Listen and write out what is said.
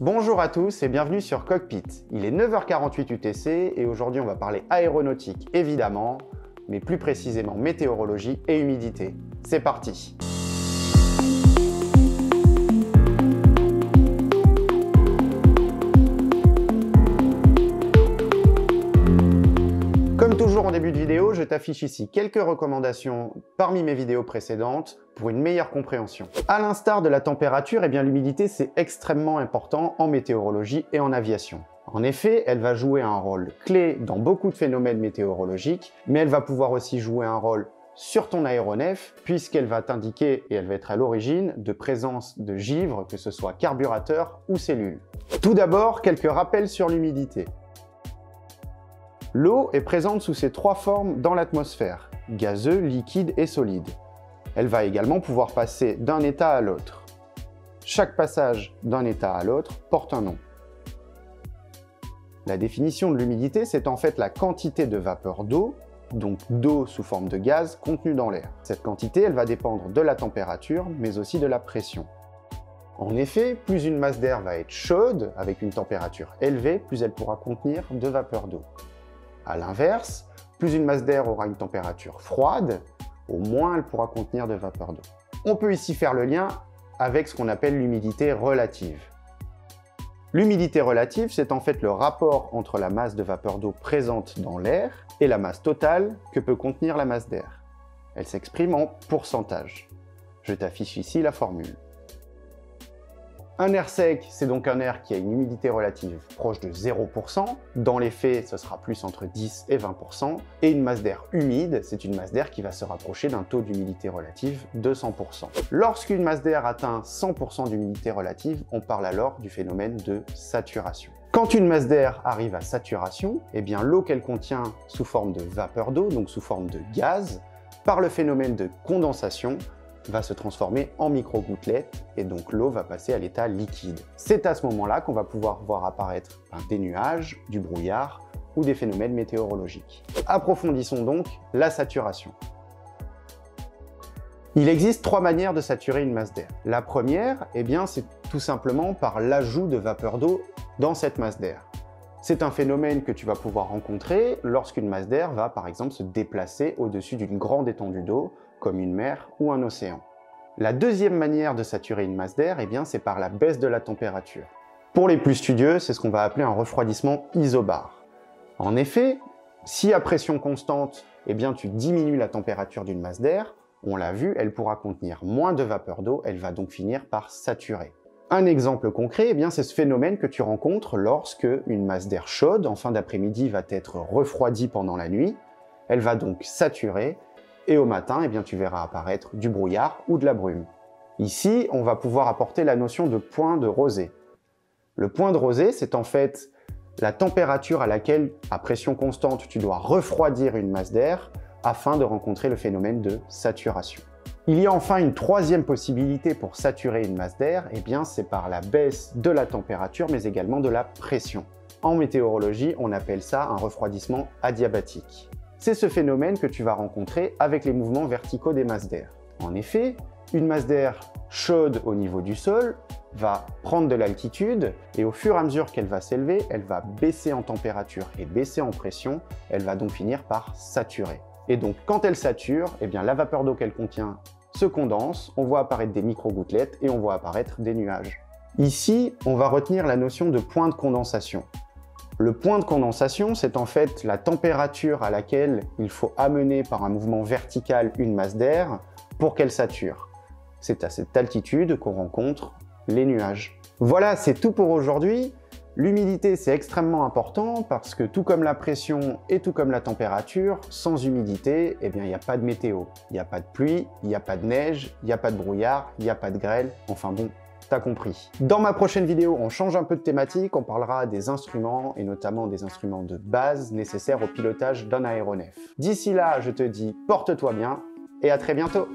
Bonjour à tous et bienvenue sur Cockpit. Il est 9h48 UTC et aujourd'hui on va parler aéronautique évidemment, mais plus précisément météorologie et humidité. C'est parti! Comme toujours en début de vidéo, je t'affiche ici quelques recommandations parmi mes vidéos précédentes pour une meilleure compréhension. À l'instar de la température, l'humidité c'est extrêmement important en météorologie et en aviation. En effet, elle va jouer un rôle clé dans beaucoup de phénomènes météorologiques, mais elle va pouvoir aussi jouer un rôle sur ton aéronef, puisqu'elle va t'indiquer et elle va être à l'origine de présence de givre, que ce soit carburateur ou cellules. Tout d'abord, quelques rappels sur l'humidité. L'eau est présente sous ces trois formes dans l'atmosphère, gazeux, liquide et solide. Elle va également pouvoir passer d'un état à l'autre. Chaque passage d'un état à l'autre porte un nom. La définition de l'humidité, c'est en fait la quantité de vapeur d'eau, donc d'eau sous forme de gaz contenue dans l'air. Cette quantité, elle va dépendre de la température, mais aussi de la pression. En effet, plus une masse d'air va être chaude, avec une température élevée, plus elle pourra contenir de vapeur d'eau. A l'inverse, plus une masse d'air aura une température froide, au moins elle pourra contenir de vapeur d'eau. On peut ici faire le lien avec ce qu'on appelle l'humidité relative. L'humidité relative, c'est en fait le rapport entre la masse de vapeur d'eau présente dans l'air et la masse totale que peut contenir la masse d'air. Elle s'exprime en pourcentage. Je t'affiche ici la formule. Un air sec, c'est donc un air qui a une humidité relative proche de 0%. Dans les faits, ce sera plus entre 10 et 20%. Et une masse d'air humide, c'est une masse d'air qui va se rapprocher d'un taux d'humidité relative de 100%. Lorsqu'une masse d'air atteint 100% d'humidité relative, on parle alors du phénomène de saturation. Quand une masse d'air arrive à saturation, l'eau qu'elle contient sous forme de vapeur d'eau, donc sous forme de gaz, par le phénomène de condensation, va se transformer en micro-gouttelettes et donc l'eau va passer à l'état liquide. C'est à ce moment-là qu'on va pouvoir voir apparaître des nuages, du brouillard ou des phénomènes météorologiques. Approfondissons donc la saturation. Il existe trois manières de saturer une masse d'air. La première, c'est tout simplement par l'ajout de vapeur d'eau dans cette masse d'air. C'est un phénomène que tu vas pouvoir rencontrer lorsqu'une masse d'air va par exemple se déplacer au-dessus d'une grande étendue d'eau, comme une mer ou un océan. La deuxième manière de saturer une masse d'air, c'est par la baisse de la température. Pour les plus studieux, c'est ce qu'on va appeler un refroidissement isobare. En effet, si à pression constante, tu diminues la température d'une masse d'air, on l'a vu, elle pourra contenir moins de vapeur d'eau, elle va donc finir par saturer. Un exemple concret, c'est ce phénomène que tu rencontres lorsque une masse d'air chaude, en fin d'après-midi, va être refroidie pendant la nuit. Elle va donc saturer et au matin, tu verras apparaître du brouillard ou de la brume. Ici, on va pouvoir apporter la notion de point de rosée. Le point de rosée, c'est en fait la température à laquelle, à pression constante, tu dois refroidir une masse d'air afin de rencontrer le phénomène de saturation. Il y a enfin une troisième possibilité pour saturer une masse d'air, c'est par la baisse de la température, mais également de la pression. En météorologie, on appelle ça un refroidissement adiabatique. C'est ce phénomène que tu vas rencontrer avec les mouvements verticaux des masses d'air. En effet, une masse d'air chaude au niveau du sol va prendre de l'altitude et au fur et à mesure qu'elle va s'élever, elle va baisser en température et baisser en pression, elle va donc finir par saturer. Et donc quand elle sature, la vapeur d'eau qu'elle contient se condense, on voit apparaître des micro-gouttelettes et on voit apparaître des nuages. Ici, on va retenir la notion de point de condensation. Le point de condensation, c'est en fait la température à laquelle il faut amener par un mouvement vertical une masse d'air pour qu'elle sature. C'est à cette altitude qu'on rencontre les nuages. Voilà, c'est tout pour aujourd'hui. L'humidité, c'est extrêmement important parce que tout comme la pression et tout comme la température, sans humidité, il n'y a pas de météo. Il n'y a pas de pluie, il n'y a pas de neige, il n'y a pas de brouillard, il n'y a pas de grêle. Enfin bon, t'as compris. Dans ma prochaine vidéo, on change un peu de thématique, on parlera des instruments et notamment des instruments de base nécessaires au pilotage d'un aéronef. D'ici là, je te dis porte-toi bien et à très bientôt.